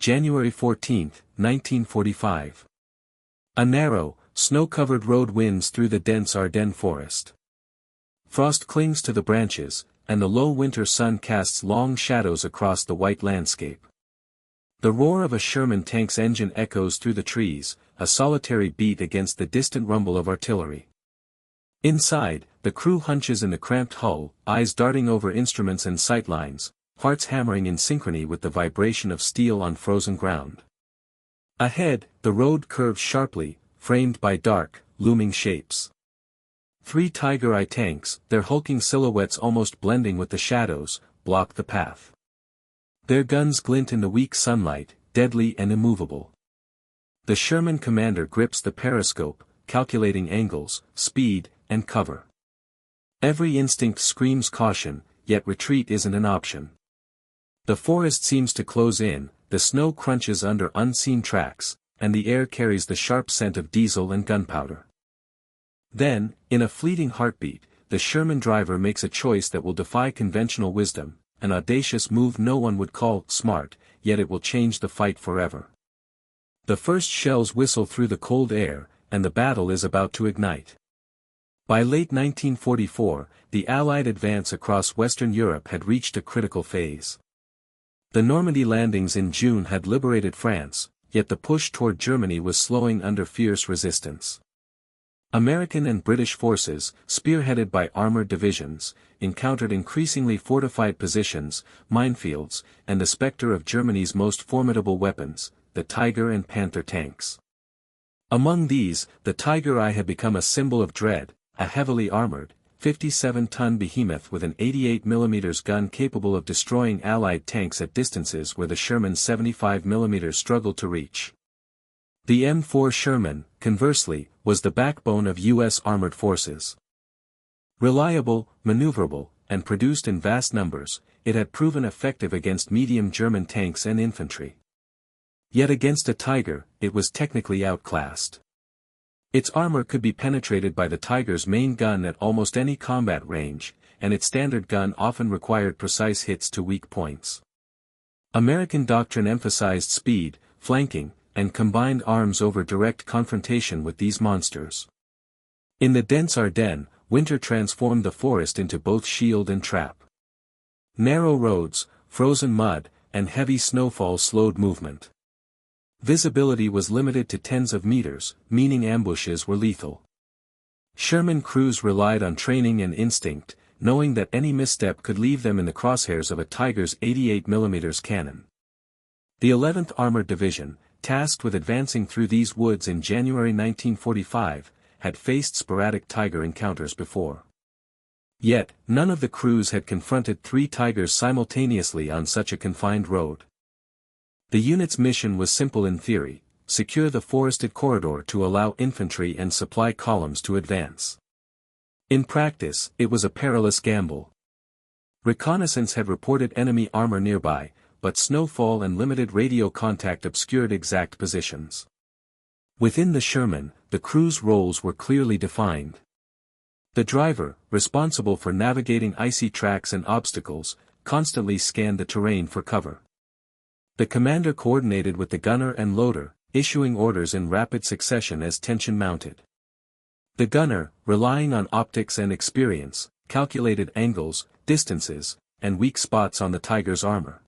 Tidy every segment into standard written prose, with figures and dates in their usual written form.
January 14, 1945. A narrow, snow-covered road winds through the dense Ardennes forest. Frost clings to the branches, and the low winter sun casts long shadows across the white landscape. The roar of a Sherman tank's engine echoes through the trees, a solitary beat against the distant rumble of artillery. Inside, the crew hunches in the cramped hull, eyes darting over instruments and sightlines, hearts hammering in synchrony with the vibration of steel on frozen ground. Ahead, the road curves sharply, framed by dark, looming shapes. 3 WWII tanks, their hulking silhouettes almost blending with the shadows, block the path. Their guns glint in the weak sunlight, deadly and immovable. The Sherman commander grips the periscope, calculating angles, speed, and cover. Every instinct screams caution, yet retreat isn't an option. The forest seems to close in, the snow crunches under unseen tracks, and the air carries the sharp scent of diesel and gunpowder. Then, in a fleeting heartbeat, the Sherman driver makes a choice that will defy conventional wisdom, an audacious move no one would call smart, yet it will change the fight forever. The first shells whistle through the cold air, and the battle is about to ignite. By late 1944, the Allied advance across Western Europe had reached a critical phase. The Normandy landings in June had liberated France, yet the push toward Germany was slowing under fierce resistance. American and British forces, spearheaded by armored divisions, encountered increasingly fortified positions, minefields, and the specter of Germany's most formidable weapons, the Tiger and Panther tanks. Among these, the Tiger I had become a symbol of dread, a heavily armored, 57-ton behemoth with an 88mm gun capable of destroying Allied tanks at distances where the Sherman 75mm struggled to reach. The M4 Sherman, conversely, was the backbone of U.S. armored forces. Reliable, maneuverable, and produced in vast numbers, it had proven effective against medium German tanks and infantry. Yet against a Tiger, it was technically outclassed. Its armor could be penetrated by the Tiger's main gun at almost any combat range, and its standard gun often required precise hits to weak points. American doctrine emphasized speed, flanking, and combined arms over direct confrontation with these monsters. In the dense Ardennes, winter transformed the forest into both shield and trap. Narrow roads, frozen mud, and heavy snowfall slowed movement. Visibility was limited to tens of meters, meaning ambushes were lethal. Sherman crews relied on training and instinct, knowing that any misstep could leave them in the crosshairs of a Tiger's 88mm cannon. The 11th Armored Division, tasked with advancing through these woods in January 1945, had faced sporadic Tiger encounters before. Yet, none of the crews had confronted 3 Tigers simultaneously on such a confined road. The unit's mission was simple in theory: secure the forested corridor to allow infantry and supply columns to advance. In practice, it was a perilous gamble. Reconnaissance had reported enemy armor nearby, but snowfall and limited radio contact obscured exact positions. Within the Sherman, the crew's roles were clearly defined. The driver, responsible for navigating icy tracks and obstacles, constantly scanned the terrain for cover. The commander coordinated with the gunner and loader, issuing orders in rapid succession as tension mounted. The gunner, relying on optics and experience, calculated angles, distances, and weak spots on the Tiger's armor.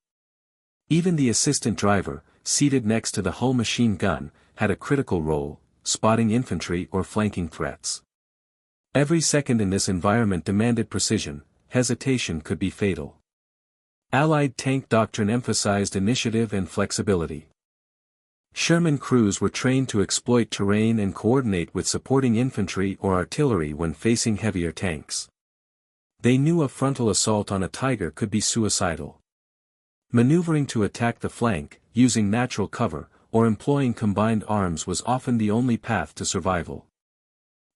Even the assistant driver, seated next to the hull machine gun, had a critical role, spotting infantry or flanking threats. Every second in this environment demanded precision; hesitation could be fatal. Allied tank doctrine emphasized initiative and flexibility. Sherman crews were trained to exploit terrain and coordinate with supporting infantry or artillery when facing heavier tanks. They knew a frontal assault on a Tiger could be suicidal. Maneuvering to attack the flank, using natural cover, or employing combined arms was often the only path to survival.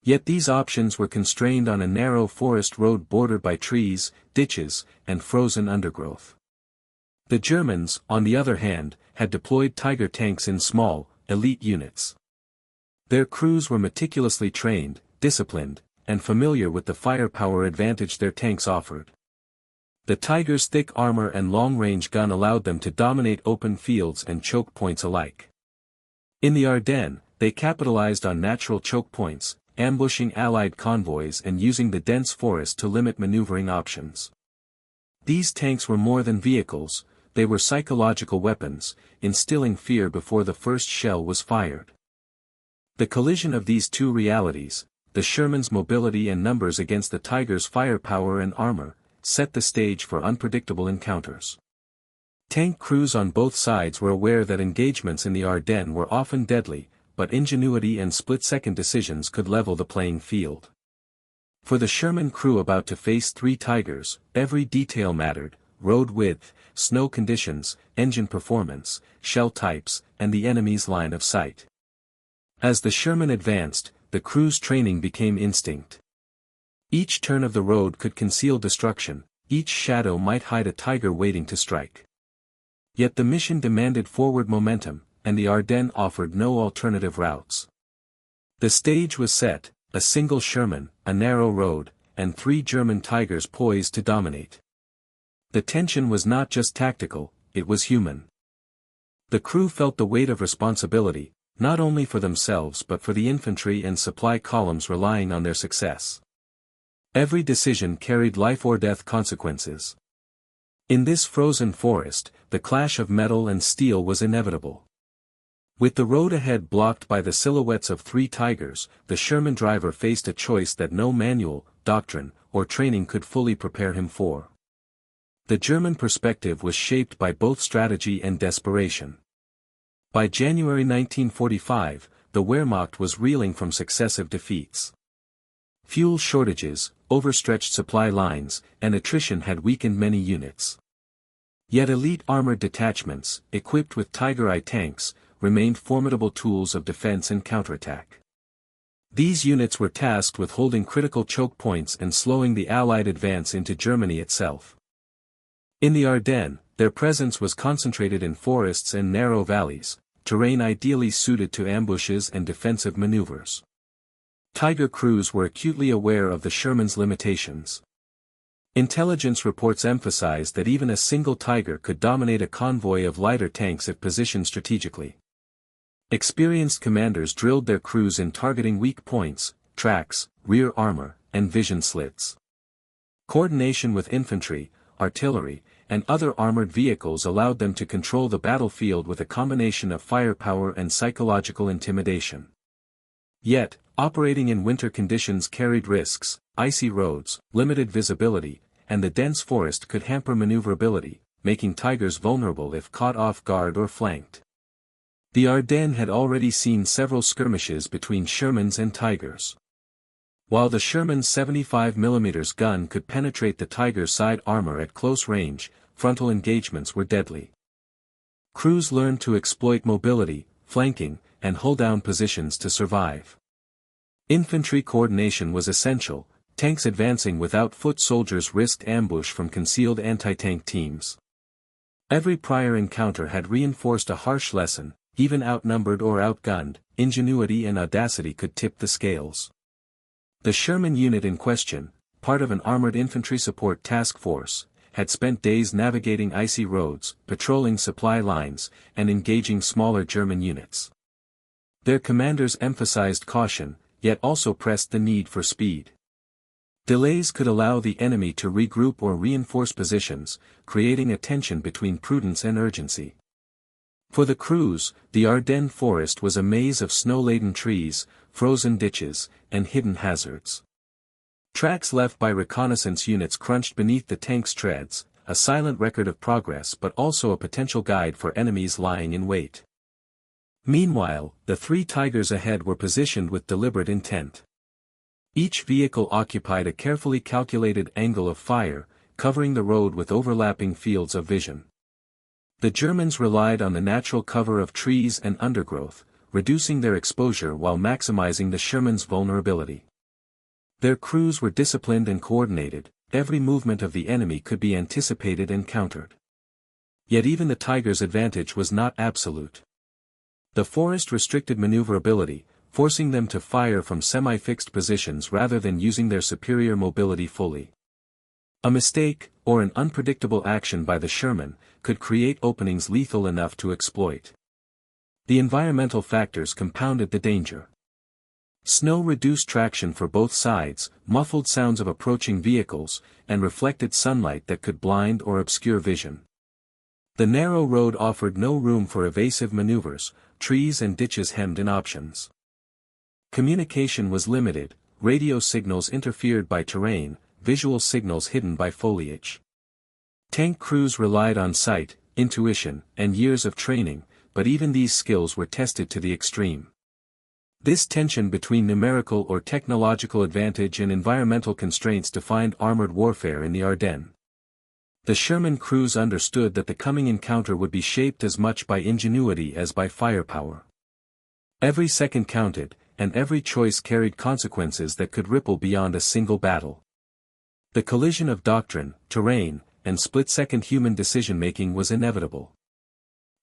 Yet these options were constrained on a narrow forest road bordered by trees, ditches, and frozen undergrowth. The Germans, on the other hand, had deployed Tiger tanks in small, elite units. Their crews were meticulously trained, disciplined, and familiar with the firepower advantage their tanks offered. The Tiger's thick armor and long-range gun allowed them to dominate open fields and choke points alike. In the Ardennes, they capitalized on natural choke points, ambushing Allied convoys and using the dense forest to limit maneuvering options. These tanks were more than vehicles, they were psychological weapons, instilling fear before the first shell was fired. The collision of these two realities, the Sherman's mobility and numbers against the Tiger's firepower and armor, set the stage for unpredictable encounters. Tank crews on both sides were aware that engagements in the Ardennes were often deadly, but ingenuity and split-second decisions could level the playing field. For the Sherman crew about to face 3 Tigers, every detail mattered: road width, snow conditions, engine performance, shell types, and the enemy's line of sight. As the Sherman advanced, the crew's training became instinct. Each turn of the road could conceal destruction, each shadow might hide a Tiger waiting to strike. Yet the mission demanded forward momentum, and the Ardennes offered no alternative routes. The stage was set: a single Sherman, a narrow road, and 3 German Tigers poised to dominate. The tension was not just tactical, it was human. The crew felt the weight of responsibility, not only for themselves but for the infantry and supply columns relying on their success. Every decision carried life-or-death consequences. In this frozen forest, the clash of metal and steel was inevitable. With the road ahead blocked by the silhouettes of 3 Tigers, the Sherman driver faced a choice that no manual, doctrine, or training could fully prepare him for. The German perspective was shaped by both strategy and desperation. By January 1945, the Wehrmacht was reeling from successive defeats. Fuel shortages, overstretched supply lines, and attrition had weakened many units. Yet elite armored detachments, equipped with Tiger I tanks, remained formidable tools of defense and counterattack. These units were tasked with holding critical choke points and slowing the Allied advance into Germany itself. In the Ardennes, their presence was concentrated in forests and narrow valleys, terrain ideally suited to ambushes and defensive maneuvers. Tiger crews were acutely aware of the Sherman's limitations. Intelligence reports emphasized that even a single Tiger could dominate a convoy of lighter tanks if positioned strategically. Experienced commanders drilled their crews in targeting weak points, tracks, rear armor, and vision slits. Coordination with infantry, artillery, and other armored vehicles allowed them to control the battlefield with a combination of firepower and psychological intimidation. Yet, operating in winter conditions carried risks: icy roads, limited visibility, and the dense forest could hamper maneuverability, making Tigers vulnerable if caught off guard or flanked. The Ardennes had already seen several skirmishes between Shermans and Tigers. While the Sherman's 75mm gun could penetrate the Tiger's side armor at close range, frontal engagements were deadly. Crews learned to exploit mobility, flanking, and hold-down positions to survive. Infantry coordination was essential. Tanks advancing without foot soldiers risked ambush from concealed anti-tank teams. Every prior encounter had reinforced a harsh lesson: even outnumbered or outgunned, ingenuity and audacity could tip the scales. The Sherman unit in question, part of an armored infantry support task force, had spent days navigating icy roads, patrolling supply lines, and engaging smaller German units. Their commanders emphasized caution, yet also pressed the need for speed. Delays could allow the enemy to regroup or reinforce positions, creating a tension between prudence and urgency. For the crews, the Ardennes forest was a maze of snow-laden trees, frozen ditches, and hidden hazards. Tracks left by reconnaissance units crunched beneath the tank's treads, a silent record of progress but also a potential guide for enemies lying in wait. Meanwhile, the 3 Tigers ahead were positioned with deliberate intent. Each vehicle occupied a carefully calculated angle of fire, covering the road with overlapping fields of vision. The Germans relied on the natural cover of trees and undergrowth, reducing their exposure while maximizing the Sherman's vulnerability. Their crews were disciplined and coordinated, every movement of the enemy could be anticipated and countered. Yet even the Tiger's advantage was not absolute. The forest restricted maneuverability, forcing them to fire from semi-fixed positions rather than using their superior mobility fully. A mistake, or an unpredictable action by the Sherman, could create openings lethal enough to exploit. The environmental factors compounded the danger. Snow reduced traction for both sides, muffled sounds of approaching vehicles, and reflected sunlight that could blind or obscure vision. The narrow road offered no room for evasive maneuvers, trees and ditches hemmed in options. Communication was limited, radio signals interfered by terrain, visual signals hidden by foliage. Tank crews relied on sight, intuition, and years of training, but even these skills were tested to the extreme. This tension between numerical or technological advantage and environmental constraints defined armored warfare in the Ardennes. The Sherman crews understood that the coming encounter would be shaped as much by ingenuity as by firepower. Every second counted, and every choice carried consequences that could ripple beyond a single battle. The collision of doctrine, terrain, and split-second human decision-making was inevitable.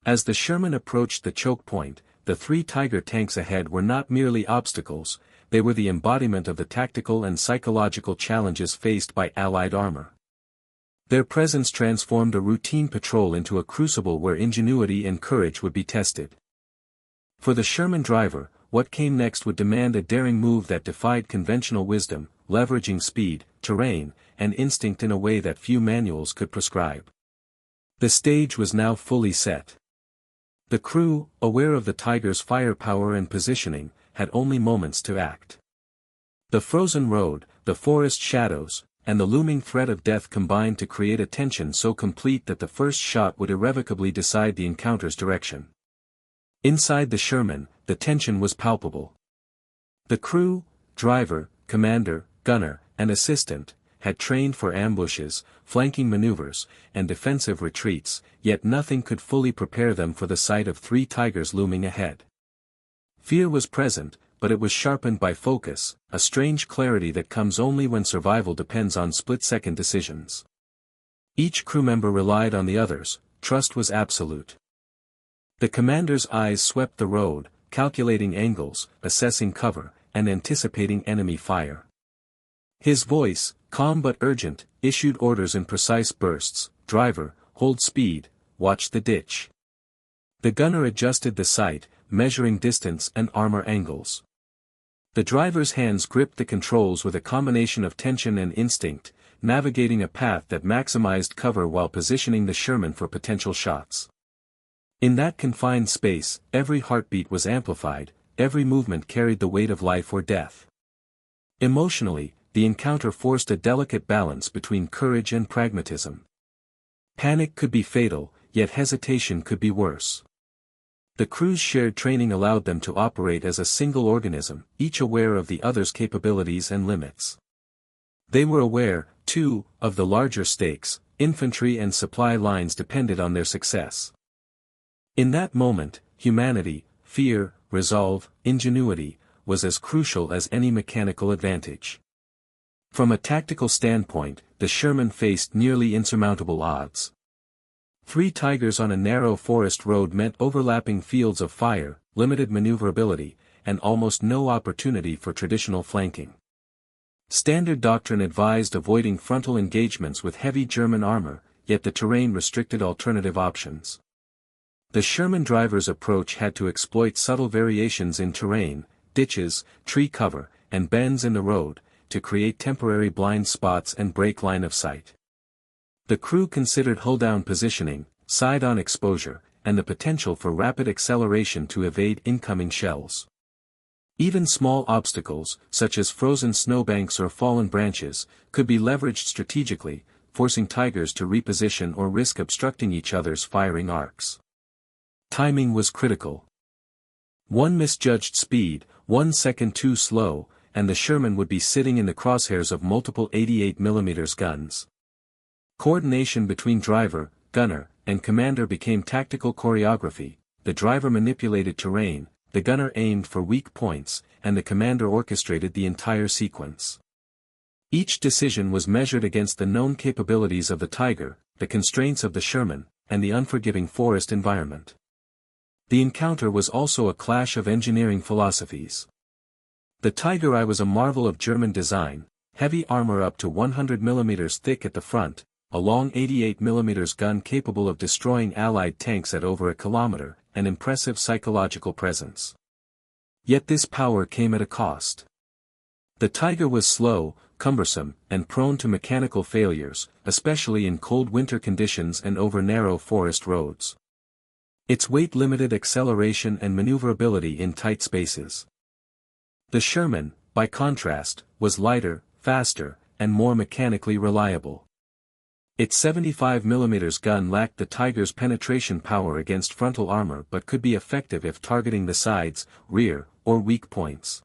As the Sherman approached the choke point, the 3 Tiger tanks ahead were not merely obstacles, they were the embodiment of the tactical and psychological challenges faced by Allied armor. Their presence transformed a routine patrol into a crucible where ingenuity and courage would be tested. For the Sherman driver, what came next would demand a daring move that defied conventional wisdom, leveraging speed, terrain, and instinct in a way that few manuals could prescribe. The stage was now fully set. The crew, aware of the Tiger's firepower and positioning, had only moments to act. The frozen road, the forest shadows, and the looming threat of death combined to create a tension so complete that the first shot would irrevocably decide the encounter's direction. Inside the Sherman, the tension was palpable. The crew, driver, commander, gunner, and assistant, had trained for ambushes, flanking maneuvers, and defensive retreats, yet nothing could fully prepare them for the sight of 3 Tigers looming ahead. Fear was present, but it was sharpened by focus, a strange clarity that comes only when survival depends on split-second decisions. Each crew member relied on the others, trust was absolute. The commander's eyes swept the road, calculating angles, assessing cover, and anticipating enemy fire. His voice, calm but urgent, issued orders in precise bursts: driver, hold speed, watch the ditch. The gunner adjusted the sight, measuring distance and armor angles. The driver's hands gripped the controls with a combination of tension and instinct, navigating a path that maximized cover while positioning the Sherman for potential shots. In that confined space, every heartbeat was amplified, every movement carried the weight of life or death. Emotionally, the encounter forced a delicate balance between courage and pragmatism. Panic could be fatal, yet hesitation could be worse. The crew's shared training allowed them to operate as a single organism, each aware of the other's capabilities and limits. They were aware, too, of the larger stakes: infantry and supply lines depended on their success. In that moment, humanity, fear, resolve, ingenuity, was as crucial as any mechanical advantage. From a tactical standpoint, the Sherman faced nearly insurmountable odds. 3 Tigers on a narrow forest road meant overlapping fields of fire, limited maneuverability, and almost no opportunity for traditional flanking. Standard doctrine advised avoiding frontal engagements with heavy German armor, yet the terrain restricted alternative options. The Sherman driver's approach had to exploit subtle variations in terrain, ditches, tree cover, and bends in the road, to create temporary blind spots and break line of sight. The crew considered hull-down positioning, side-on exposure, and the potential for rapid acceleration to evade incoming shells. Even small obstacles, such as frozen snowbanks or fallen branches, could be leveraged strategically, forcing Tigers to reposition or risk obstructing each other's firing arcs. Timing was critical. One misjudged speed, 1 second too slow, and the Sherman would be sitting in the crosshairs of multiple 88mm guns. Coordination between driver, gunner, and commander became tactical choreography. The driver manipulated terrain, the gunner aimed for weak points, and the commander orchestrated the entire sequence. Each decision was measured against the known capabilities of the Tiger, the constraints of the Sherman, and the unforgiving forest environment. The encounter was also a clash of engineering philosophies. The Tiger I was a marvel of German design, heavy armor up to 100 mm thick at the front, a long 88 mm gun capable of destroying Allied tanks at over a kilometer, an impressive psychological presence. Yet this power came at a cost. The Tiger was slow, cumbersome, and prone to mechanical failures, especially in cold winter conditions and over narrow forest roads. Its weight limited acceleration and maneuverability in tight spaces. The Sherman, by contrast, was lighter, faster, and more mechanically reliable. Its 75 mm gun lacked the Tiger's penetration power against frontal armor but could be effective if targeting the sides, rear, or weak points.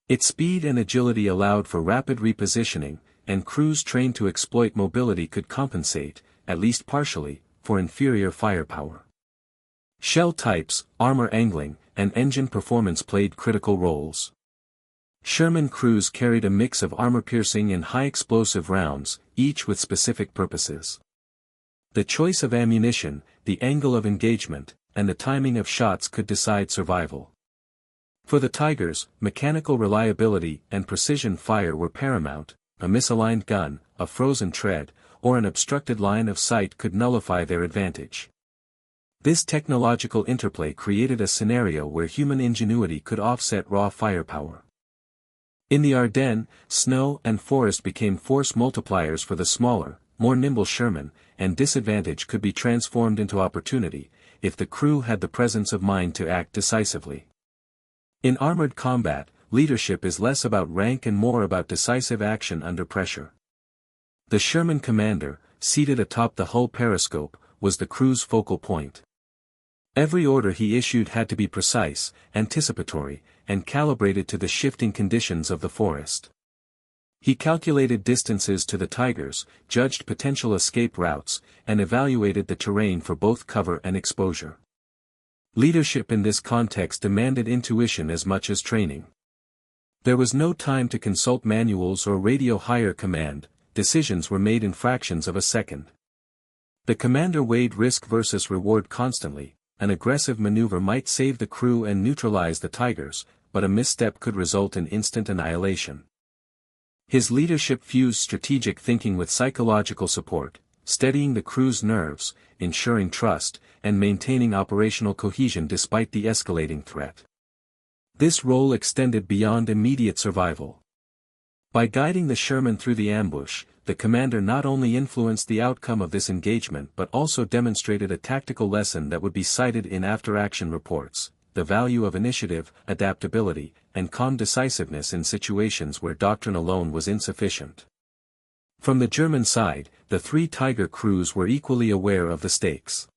Its speed and agility allowed for rapid repositioning, and crews trained to exploit mobility could compensate, at least partially, for inferior firepower. Shell types, armor angling, and engine performance played critical roles. Sherman crews carried a mix of armor-piercing and high-explosive rounds, each with specific purposes. The choice of ammunition, the angle of engagement, and the timing of shots could decide survival. For the Tigers, mechanical reliability and precision fire were paramount. A misaligned gun, a frozen tread, or an obstructed line of sight could nullify their advantage. This technological interplay created a scenario where human ingenuity could offset raw firepower. In the Ardennes, snow and forest became force multipliers for the smaller, more nimble Sherman, and disadvantage could be transformed into opportunity, if the crew had the presence of mind to act decisively. In armored combat, leadership is less about rank and more about decisive action under pressure. The Sherman commander, seated atop the hull periscope, was the crew's focal point. Every order he issued had to be precise, anticipatory, and calibrated to the shifting conditions of the forest. He calculated distances to the Tigers, judged potential escape routes, and evaluated the terrain for both cover and exposure. Leadership in this context demanded intuition as much as training. There was no time to consult manuals or radio higher command, decisions were made in fractions of a second. The commander weighed risk versus reward constantly. An aggressive maneuver might save the crew and neutralize the Tigers, but a misstep could result in instant annihilation. His leadership fused strategic thinking with psychological support, steadying the crew's nerves, ensuring trust, and maintaining operational cohesion despite the escalating threat. This role extended beyond immediate survival. By guiding the Sherman through the ambush, the commander not only influenced the outcome of this engagement but also demonstrated a tactical lesson that would be cited in after-action reports: the value of initiative, adaptability, and calm decisiveness in situations where doctrine alone was insufficient. From the German side, the three Tiger crews were equally aware of the stakes.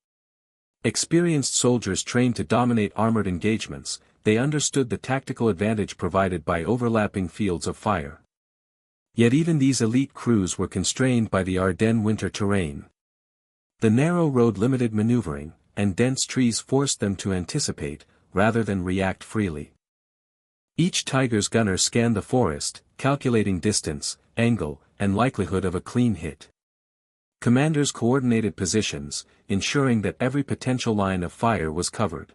Experienced soldiers trained to dominate armored engagements, they understood the tactical advantage provided by overlapping fields of fire. Yet even these elite crews were constrained by the Ardennes winter terrain. The narrow road limited maneuvering, and dense trees forced them to anticipate, rather than react freely. Each Tiger's gunner scanned the forest, calculating distance, angle, and likelihood of a clean hit. Commanders coordinated positions, ensuring that every potential line of fire was covered.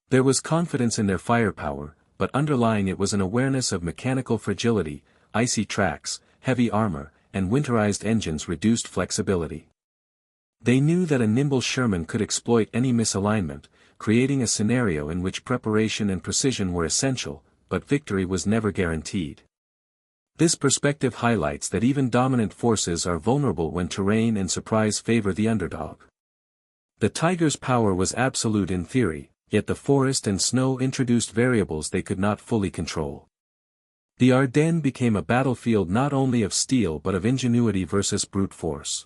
There was confidence in their firepower, but underlying it was an awareness of mechanical fragility. Icy tracks, heavy armor, and winterized engines reduced flexibility. They knew that a nimble Sherman could exploit any misalignment, creating a scenario in which preparation and precision were essential, but victory was never guaranteed. This perspective highlights that even dominant forces are vulnerable when terrain and surprise favor the underdog. The Tiger's power was absolute in theory, yet the forest and snow introduced variables they could not fully control. The Ardennes became a battlefield not only of steel but of ingenuity versus brute force.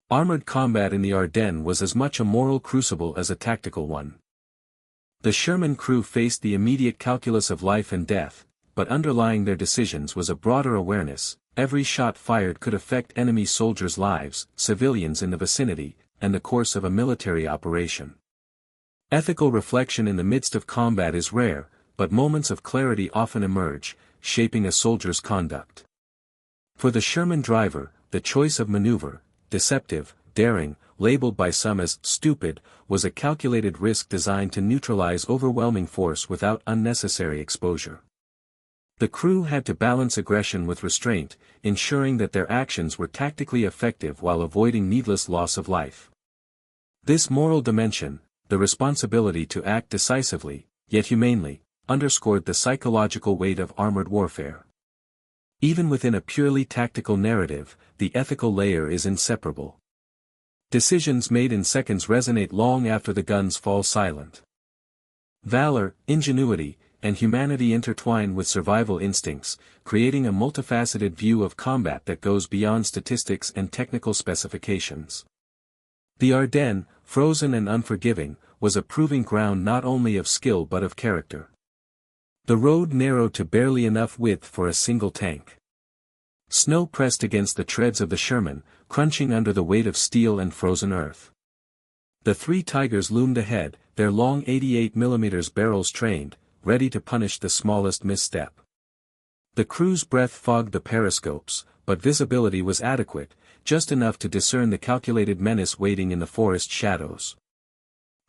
Armored combat in the Ardennes was as much a moral crucible as a tactical one. The Sherman crew faced the immediate calculus of life and death, but underlying their decisions was a broader awareness: every shot fired could affect enemy soldiers' lives, civilians in the vicinity, and the course of a military operation. Ethical reflection in the midst of combat is rare, but moments of clarity often emerge, shaping a soldier's conduct. For the Sherman driver, the choice of maneuver, deceptive, daring, labeled by some as stupid, was a calculated risk designed to neutralize overwhelming force without unnecessary exposure. The crew had to balance aggression with restraint, ensuring that their actions were tactically effective while avoiding needless loss of life. This moral dimension, the responsibility to act decisively, yet humanely, underscored the psychological weight of armored warfare. Even within a purely tactical narrative, the ethical layer is inseparable. Decisions made in seconds resonate long after the guns fall silent. Valor, ingenuity, and humanity intertwine with survival instincts, creating a multifaceted view of combat that goes beyond statistics and technical specifications. The Ardennes, frozen and unforgiving, was a proving ground not only of skill but of character. The road narrowed to barely enough width for a single tank. Snow pressed against the treads of the Sherman, crunching under the weight of steel and frozen earth. The three Tigers loomed ahead, their long 88mm barrels trained, ready to punish the smallest misstep. The crew's breath fogged the periscopes, but visibility was adequate, just enough to discern the calculated menace waiting in the forest shadows.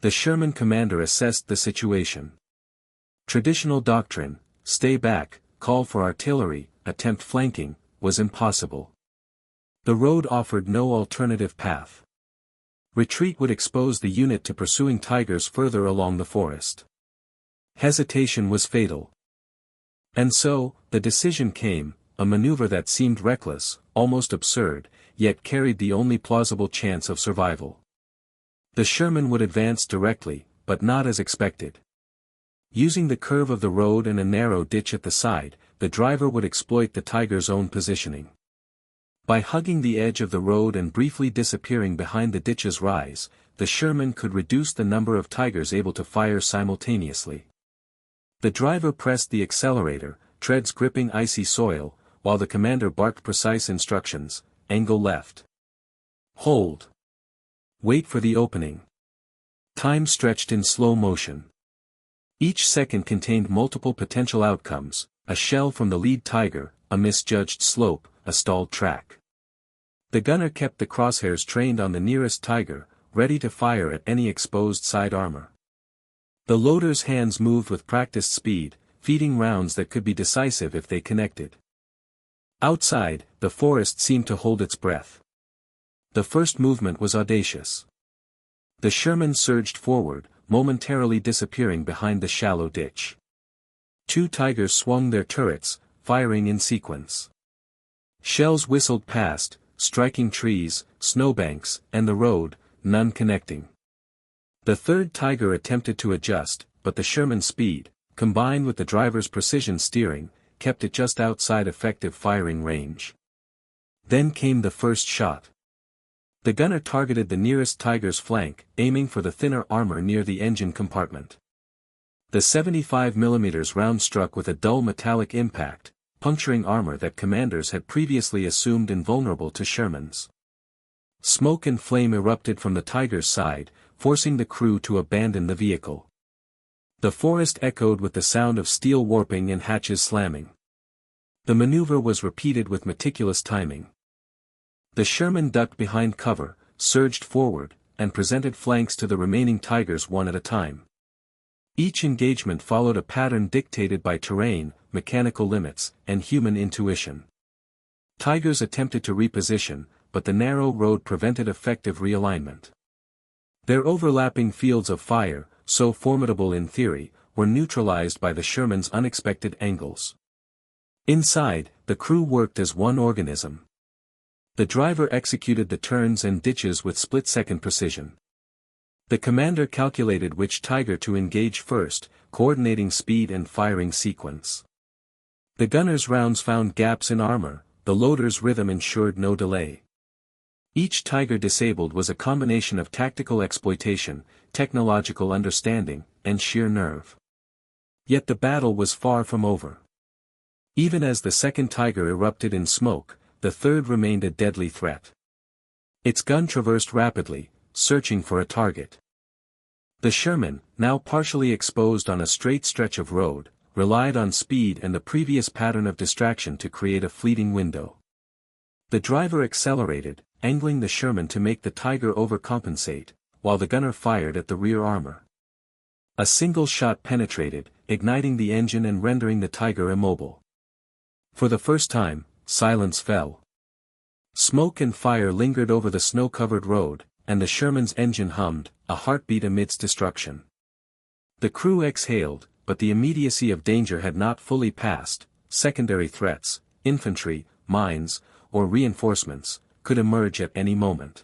The Sherman commander assessed the situation. Traditional doctrine, stay back, call for artillery, attempt flanking, was impossible. The road offered no alternative path. Retreat would expose the unit to pursuing Tigers further along the forest. Hesitation was fatal. And so, the decision came, a maneuver that seemed reckless, almost absurd, yet carried the only plausible chance of survival. The Sherman would advance directly, but not as expected. Using the curve of the road and a narrow ditch at the side, the driver would exploit the Tiger's own positioning. By hugging the edge of the road and briefly disappearing behind the ditch's rise, the Sherman could reduce the number of Tigers able to fire simultaneously. The driver pressed the accelerator, treads gripping icy soil, while the commander barked precise instructions: angle left. Hold. Wait for the opening. Time stretched in slow motion. Each second contained multiple potential outcomes: a shell from the lead Tiger, a misjudged slope, a stalled track. The gunner kept the crosshairs trained on the nearest Tiger, ready to fire at any exposed side armor. The loader's hands moved with practiced speed, feeding rounds that could be decisive if they connected. Outside, the forest seemed to hold its breath. The first movement was audacious. The Sherman surged forward, momentarily disappearing behind the shallow ditch. Two Tigers swung their turrets, firing in sequence. Shells whistled past, striking trees, snowbanks, and the road, none connecting. The third Tiger attempted to adjust, but the Sherman's speed, combined with the driver's precision steering, kept it just outside effective firing range. Then came the first shot. The gunner targeted the nearest Tiger's flank, aiming for the thinner armor near the engine compartment. The 75mm round struck with a dull metallic impact, puncturing armor that commanders had previously assumed invulnerable to Sherman's. Smoke and flame erupted from the Tiger's side, forcing the crew to abandon the vehicle. The forest echoed with the sound of steel warping and hatches slamming. The maneuver was repeated with meticulous timing. The Sherman ducked behind cover, surged forward, and presented flanks to the remaining Tigers one at a time. Each engagement followed a pattern dictated by terrain, mechanical limits, and human intuition. Tigers attempted to reposition, but the narrow road prevented effective realignment. Their overlapping fields of fire, so formidable in theory, were neutralized by the Sherman's unexpected angles. Inside, the crew worked as one organism. The driver executed the turns and ditches with split-second precision. The commander calculated which Tiger to engage first, coordinating speed and firing sequence. The gunner's rounds found gaps in armor, the loader's rhythm ensured no delay. Each Tiger disabled was a combination of tactical exploitation, technological understanding, and sheer nerve. Yet the battle was far from over. Even as the second Tiger erupted in smoke, the third remained a deadly threat. Its gun traversed rapidly, searching for a target. The Sherman, now partially exposed on a straight stretch of road, relied on speed and the previous pattern of distraction to create a fleeting window. The driver accelerated, angling the Sherman to make the Tiger overcompensate, while the gunner fired at the rear armor. A single shot penetrated, igniting the engine and rendering the Tiger immobile. For the first time, silence fell. Smoke and fire lingered over the snow-covered road, and the Sherman's engine hummed, a heartbeat amidst destruction. The crew exhaled, but the immediacy of danger had not fully passed. Secondary threats, infantry, mines, or reinforcements, could emerge at any moment.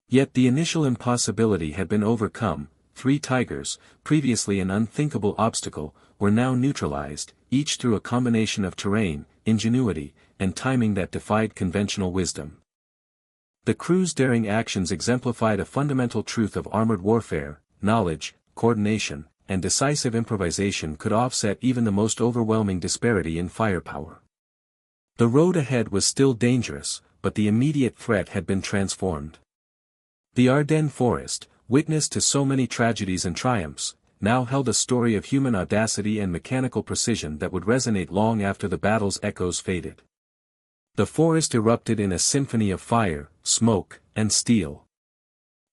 Yet the initial impossibility had been overcome. 3 Tigers, previously an unthinkable obstacle, were now neutralized, each through a combination of terrain, ingenuity, and timing that defied conventional wisdom. The crew's daring actions exemplified a fundamental truth of armored warfare: knowledge, coordination, and decisive improvisation could offset even the most overwhelming disparity in firepower. The road ahead was still dangerous, but the immediate threat had been transformed. The Ardennes forest, witness to so many tragedies and triumphs, now held a story of human audacity and mechanical precision that would resonate long after the battle's echoes faded. The forest erupted in a symphony of fire, smoke, and steel.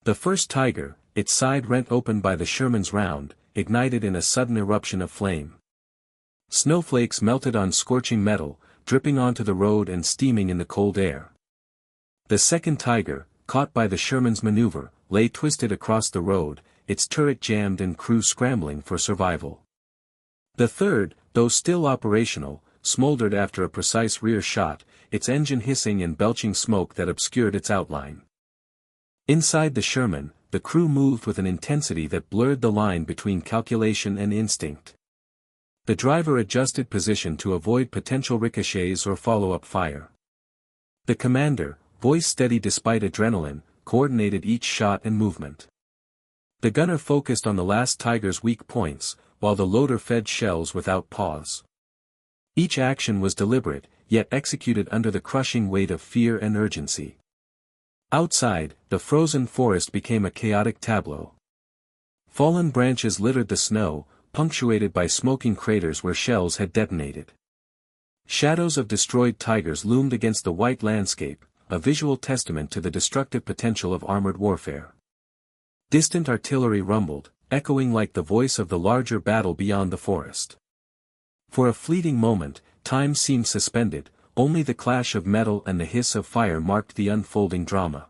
The first Tiger, its side rent open by the Sherman's round, ignited in a sudden eruption of flame. Snowflakes melted on scorching metal, dripping onto the road and steaming in the cold air. The second Tiger, caught by the Sherman's maneuver, lay twisted across the road, its turret jammed and crew scrambling for survival. The third, though still operational, smoldered after a precise rear shot, its engine hissing and belching smoke that obscured its outline. Inside the Sherman, the crew moved with an intensity that blurred the line between calculation and instinct. The driver adjusted position to avoid potential ricochets or follow-up fire. The commander, voice steady despite adrenaline, coordinated each shot and movement. The gunner focused on the last Tiger's weak points, while the loader fed shells without pause. Each action was deliberate, yet executed under the crushing weight of fear and urgency. Outside, the frozen forest became a chaotic tableau. Fallen branches littered the snow, punctuated by smoking craters where shells had detonated. Shadows of destroyed Tigers loomed against the white landscape, a visual testament to the destructive potential of armored warfare. Distant artillery rumbled, echoing like the voice of the larger battle beyond the forest. For a fleeting moment, time seemed suspended, only the clash of metal and the hiss of fire marked the unfolding drama.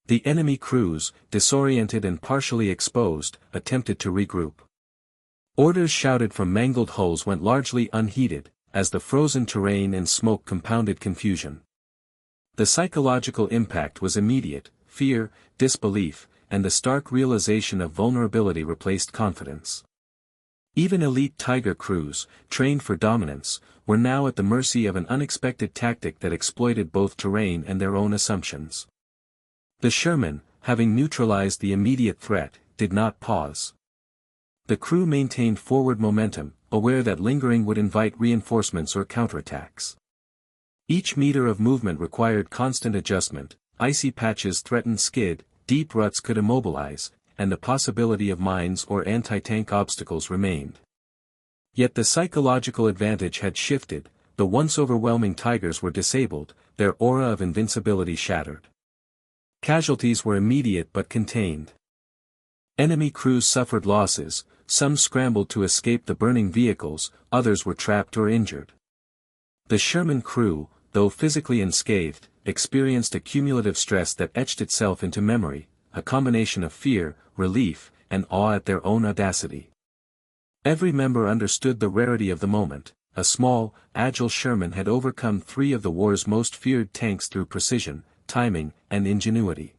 The enemy crews, disoriented and partially exposed, attempted to regroup. Orders shouted from mangled hulls went largely unheeded, as the frozen terrain and smoke compounded confusion. The psychological impact was immediate: fear, disbelief, and the stark realization of vulnerability replaced confidence. Even elite Tiger crews, trained for dominance, were now at the mercy of an unexpected tactic that exploited both terrain and their own assumptions. The Sherman, having neutralized the immediate threat, did not pause. The crew maintained forward momentum, aware that lingering would invite reinforcements or counterattacks. Each meter of movement required constant adjustment, icy patches threatened skid, deep ruts could immobilize, and the possibility of mines or anti-tank obstacles remained. Yet the psychological advantage had shifted. The once overwhelming Tigers were disabled, their aura of invincibility shattered. Casualties were immediate but contained. Enemy crews suffered losses, some scrambled to escape the burning vehicles, others were trapped or injured. The Sherman crew, though physically unscathed, experienced a cumulative stress that etched itself into memory, a combination of fear, relief, and awe at their own audacity. Every member understood the rarity of the moment. A small, agile Sherman had overcome 3 of the war's most feared tanks through precision, timing, and ingenuity.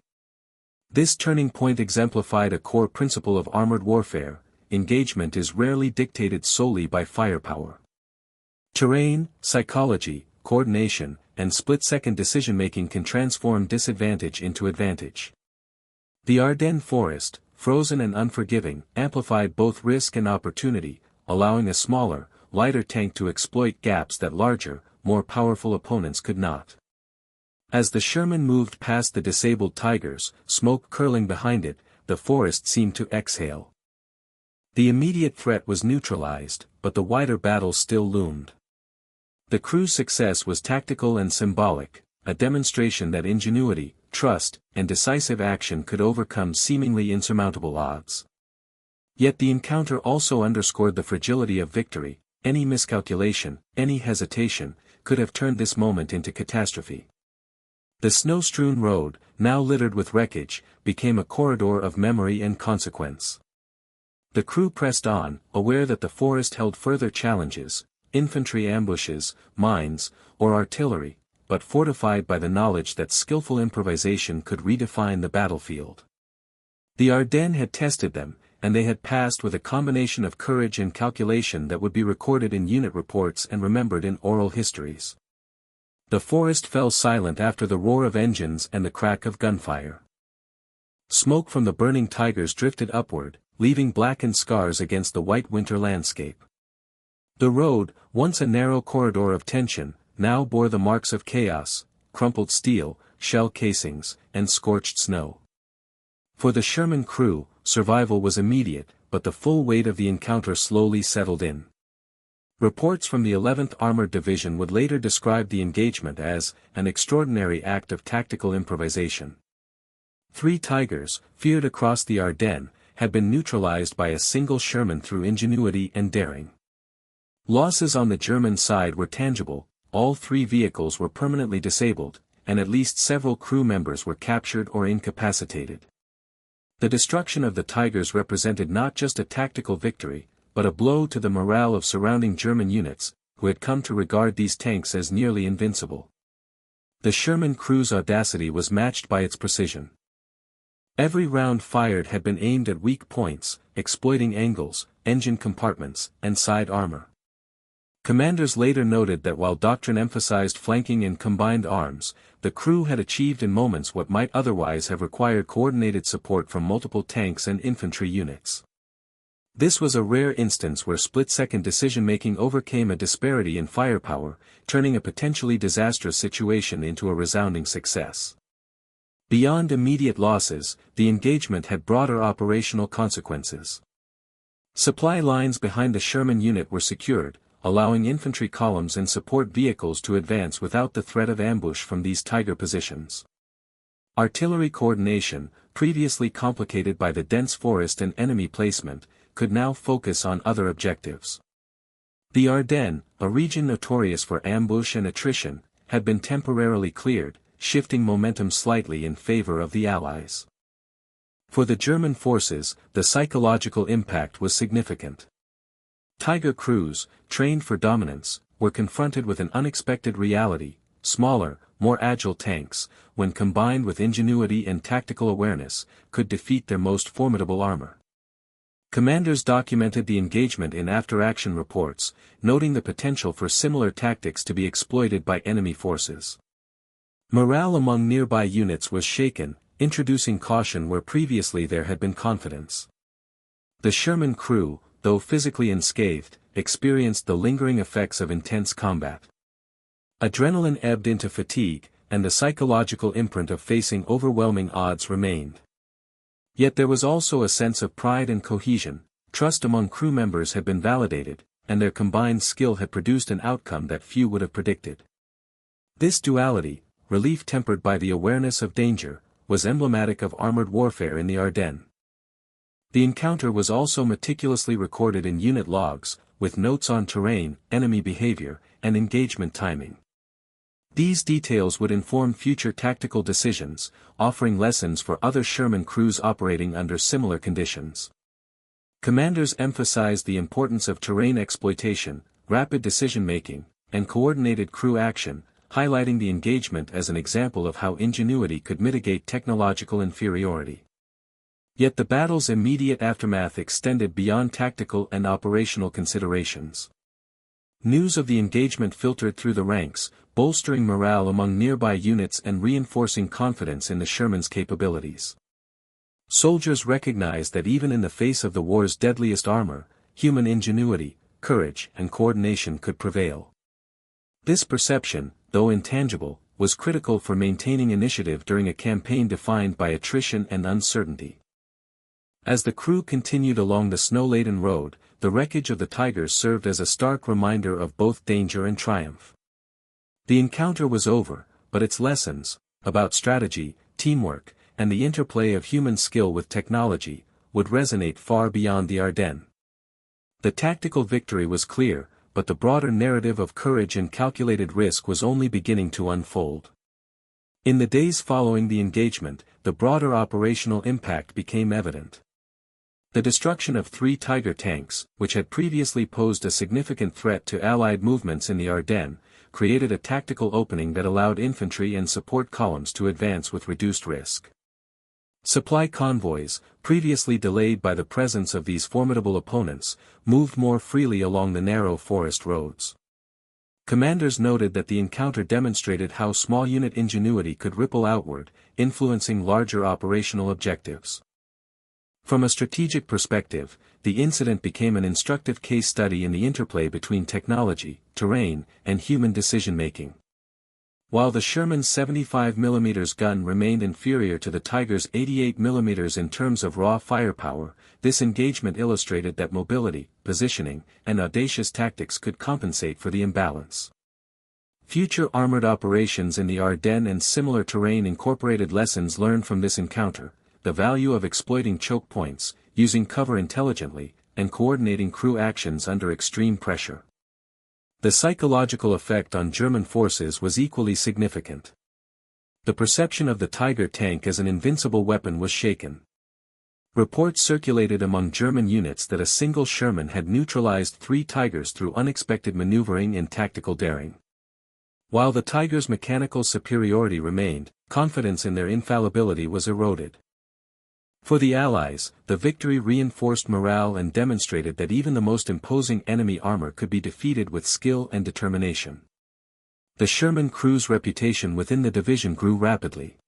This turning point exemplified a core principle of armored warfare: engagement is rarely dictated solely by firepower. Terrain, psychology, coordination, and split-second decision-making can transform disadvantage into advantage. The Ardennes forest, frozen and unforgiving, amplified both risk and opportunity, allowing a smaller, lighter tank to exploit gaps that larger, more powerful opponents could not. As the Sherman moved past the disabled Tigers, smoke curling behind it, the forest seemed to exhale. The immediate threat was neutralized, but the wider battle still loomed. The crew's success was tactical and symbolic, a demonstration that ingenuity, trust, and decisive action could overcome seemingly insurmountable odds. Yet the encounter also underscored the fragility of victory. any miscalculation, any hesitation, could have turned this moment into catastrophe. The snow-strewn road, now littered with wreckage, became a corridor of memory and consequence. The crew pressed on, aware that the forest held further challenges, infantry ambushes, mines, or artillery, but fortified by the knowledge that skillful improvisation could redefine the battlefield. The Ardennes had tested them, and they had passed with a combination of courage and calculation that would be recorded in unit reports and remembered in oral histories. The forest fell silent after the roar of engines and the crack of gunfire. Smoke from the burning Tigers drifted upward, leaving blackened scars against the white winter landscape. The road, once a narrow corridor of tension, now bore the marks of chaos, crumpled steel, shell casings, and scorched snow. For the Sherman crew, survival was immediate, but the full weight of the encounter slowly settled in. Reports from the 11th Armored Division would later describe the engagement as an extraordinary act of tactical improvisation. 3 Tigers, feared across the Ardennes, had been neutralized by a single Sherman through ingenuity and daring. Losses on the German side were tangible, all 3 vehicles were permanently disabled, and at least several crew members were captured or incapacitated. The destruction of the Tigers represented not just a tactical victory, but a blow to the morale of surrounding German units, who had come to regard these tanks as nearly invincible. The Sherman crew's audacity was matched by its precision. Every round fired had been aimed at weak points, exploiting angles, engine compartments, and side armor. Commanders later noted that while doctrine emphasized flanking and combined arms, the crew had achieved in moments what might otherwise have required coordinated support from multiple tanks and infantry units. This was a rare instance where split-second decision-making overcame a disparity in firepower, turning a potentially disastrous situation into a resounding success. Beyond immediate losses, the engagement had broader operational consequences. Supply lines behind the Sherman unit were secured, allowing infantry columns and support vehicles to advance without the threat of ambush from these Tiger positions. Artillery coordination, previously complicated by the dense forest and enemy placement, could now focus on other objectives. The Ardennes, a region notorious for ambush and attrition, had been temporarily cleared, shifting momentum slightly in favor of the Allies. For the German forces, the psychological impact was significant. Tiger crews, trained for dominance, were confronted with an unexpected reality: smaller, more agile tanks, when combined with ingenuity and tactical awareness, could defeat their most formidable armor. Commanders documented the engagement in after-action reports, noting the potential for similar tactics to be exploited by enemy forces. Morale among nearby units was shaken, introducing caution where previously there had been confidence. The Sherman crew, though physically unscathed, experienced the lingering effects of intense combat. Adrenaline ebbed into fatigue, and the psychological imprint of facing overwhelming odds remained. Yet there was also a sense of pride and cohesion. Trust among crew members had been validated, and their combined skill had produced an outcome that few would have predicted. This duality, relief tempered by the awareness of danger, was emblematic of armored warfare in the Ardennes. The encounter was also meticulously recorded in unit logs, with notes on terrain, enemy behavior, and engagement timing. These details would inform future tactical decisions, offering lessons for other Sherman crews operating under similar conditions. Commanders emphasized the importance of terrain exploitation, rapid decision-making, and coordinated crew action, highlighting the engagement as an example of how ingenuity could mitigate technological inferiority. Yet the battle's immediate aftermath extended beyond tactical and operational considerations. News of the engagement filtered through the ranks, bolstering morale among nearby units and reinforcing confidence in the Sherman's capabilities. Soldiers recognized that even in the face of the war's deadliest armor, human ingenuity, courage, and coordination could prevail. This perception, though intangible, was critical for maintaining initiative during a campaign defined by attrition and uncertainty. As the crew continued along the snow-laden road, the wreckage of the Tigers served as a stark reminder of both danger and triumph. The encounter was over, but its lessons, about strategy, teamwork, and the interplay of human skill with technology, would resonate far beyond the Ardennes. The tactical victory was clear, but but the broader narrative of courage and calculated risk was only beginning to unfold. In the days following the engagement, the broader operational impact became evident. The destruction of 3 Tiger tanks, which had previously posed a significant threat to Allied movements in the Ardennes, created a tactical opening that allowed infantry and support columns to advance with reduced risk. Supply convoys, previously delayed by the presence of these formidable opponents, moved more freely along the narrow forest roads. Commanders noted that the encounter demonstrated how small unit ingenuity could ripple outward, influencing larger operational objectives. From a strategic perspective, the incident became an instructive case study in the interplay between technology, terrain, and human decision-making. While the Sherman's 75mm gun remained inferior to the Tiger's 88mm in terms of raw firepower, this engagement illustrated that mobility, positioning, and audacious tactics could compensate for the imbalance. Future armored operations in the Ardennes and similar terrain incorporated lessons learned from this encounter, the value of exploiting choke points, using cover intelligently, and coordinating crew actions under extreme pressure. The psychological effect on German forces was equally significant. The perception of the Tiger tank as an invincible weapon was shaken. Reports circulated among German units that a single Sherman had neutralized 3 Tigers through unexpected maneuvering and tactical daring. While the Tiger's mechanical superiority remained, confidence in their infallibility was eroded. For the Allies, the victory reinforced morale and demonstrated that even the most imposing enemy armor could be defeated with skill and determination. The Sherman crew's reputation within the division grew rapidly.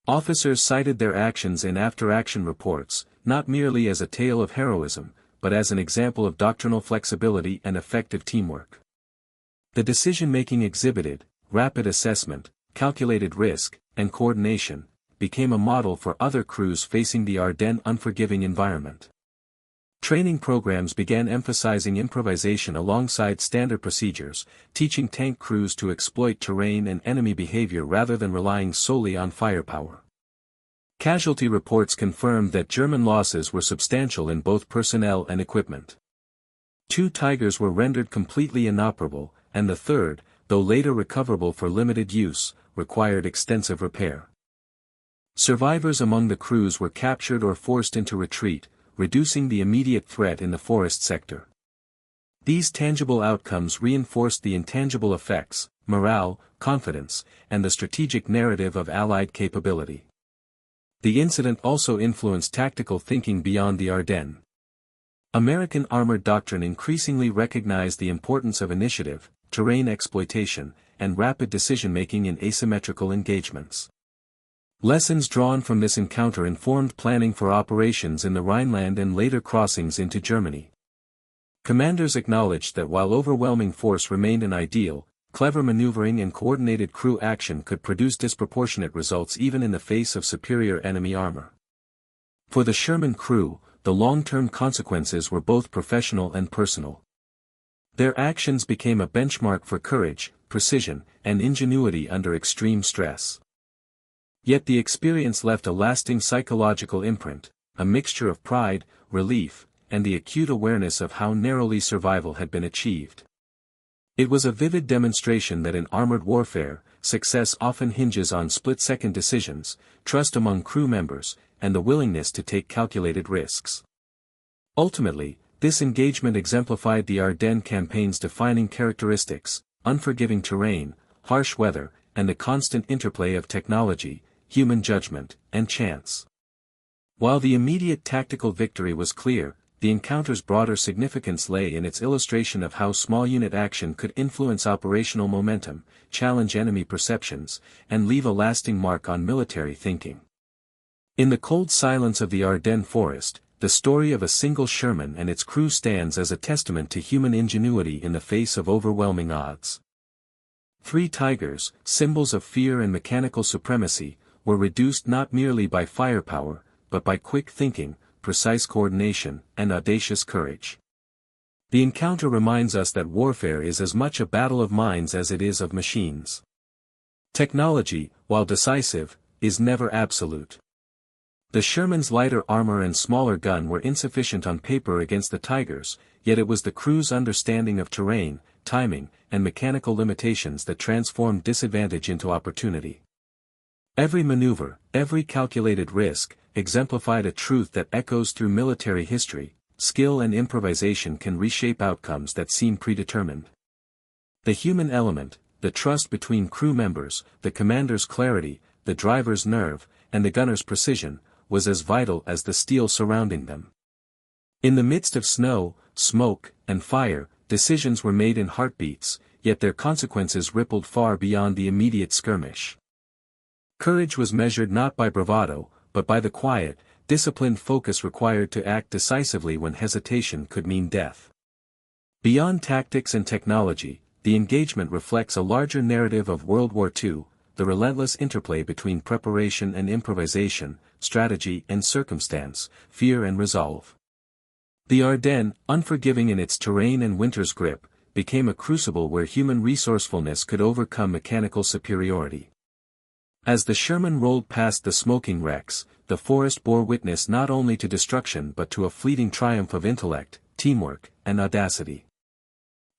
Officers cited their actions in after-action reports, not merely as a tale of heroism, but as an example of doctrinal flexibility and effective teamwork. The decision-making exhibited, rapid assessment, calculated risk, and coordination, became a model for other crews facing the Ardennes unforgiving environment. Training programs began emphasizing improvisation alongside standard procedures, teaching tank crews to exploit terrain and enemy behavior rather than relying solely on firepower. Casualty reports confirmed that German losses were substantial in both personnel and equipment. 2 Tigers were rendered completely inoperable, and the third, though later recoverable for limited use, required extensive repair. Survivors among the crews were captured or forced into retreat, reducing the immediate threat in the forest sector. These tangible outcomes reinforced the intangible effects, morale, confidence, and the strategic narrative of Allied capability. The incident also influenced tactical thinking beyond the Ardennes. American armored doctrine increasingly recognized the importance of initiative, terrain exploitation, and rapid decision-making in asymmetrical engagements. Lessons drawn from this encounter informed planning for operations in the Rhineland and later crossings into Germany. Commanders acknowledged that while overwhelming force remained an ideal, clever maneuvering and coordinated crew action could produce disproportionate results even in the face of superior enemy armor. For the Sherman crew, the long-term consequences were both professional and personal. Their actions became a benchmark for courage, precision, and ingenuity under extreme stress. Yet the experience left a lasting psychological imprint, a mixture of pride, relief, and the acute awareness of how narrowly survival had been achieved. It was a vivid demonstration that in armored warfare, success often hinges on split-second decisions, trust among crew members, and the willingness to take calculated risks. Ultimately, this engagement exemplified the Ardennes campaign's defining characteristics: unforgiving terrain, harsh weather, and the constant interplay of technology, human judgment, and chance. While the immediate tactical victory was clear, the encounter's broader significance lay in its illustration of how small unit action could influence operational momentum, challenge enemy perceptions, and leave a lasting mark on military thinking. In the cold silence of the Ardennes forest, the story of a single Sherman and its crew stands as a testament to human ingenuity in the face of overwhelming odds. 3 Tigers, symbols of fear and mechanical supremacy, were reduced not merely by firepower, but by quick thinking, precise coordination, and audacious courage. The encounter reminds us that warfare is as much a battle of minds as it is of machines. Technology, while decisive, is never absolute. The Sherman's lighter armor and smaller gun were insufficient on paper against the Tigers, yet it was the crew's understanding of terrain, timing, and mechanical limitations that transformed disadvantage into opportunity. Every maneuver, every calculated risk, exemplified a truth that echoes through military history: skill and improvisation can reshape outcomes that seem predetermined. The human element, the trust between crew members, the commander's clarity, the driver's nerve, and the gunner's precision, was as vital as the steel surrounding them. In the midst of snow, smoke, and fire, decisions were made in heartbeats, yet their consequences rippled far beyond the immediate skirmish. Courage was measured not by bravado, but by the quiet, disciplined focus required to act decisively when hesitation could mean death. Beyond tactics and technology, the engagement reflects a larger narrative of World War II, the relentless interplay between preparation and improvisation, strategy and circumstance, fear and resolve. The Ardennes, unforgiving in its terrain and winter's grip, became a crucible where human resourcefulness could overcome mechanical superiority. As the Sherman rolled past the smoking wrecks, the forest bore witness not only to destruction but to a fleeting triumph of intellect, teamwork, and audacity.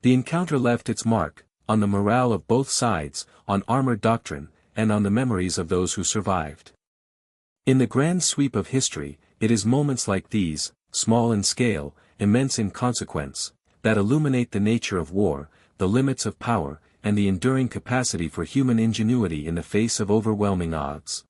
The encounter left its mark, on the morale of both sides, on armored doctrine, and on the memories of those who survived. In the grand sweep of history, it is moments like these, small in scale, immense in consequence, that illuminate the nature of war, the limits of power, and the enduring capacity for human ingenuity in the face of overwhelming odds.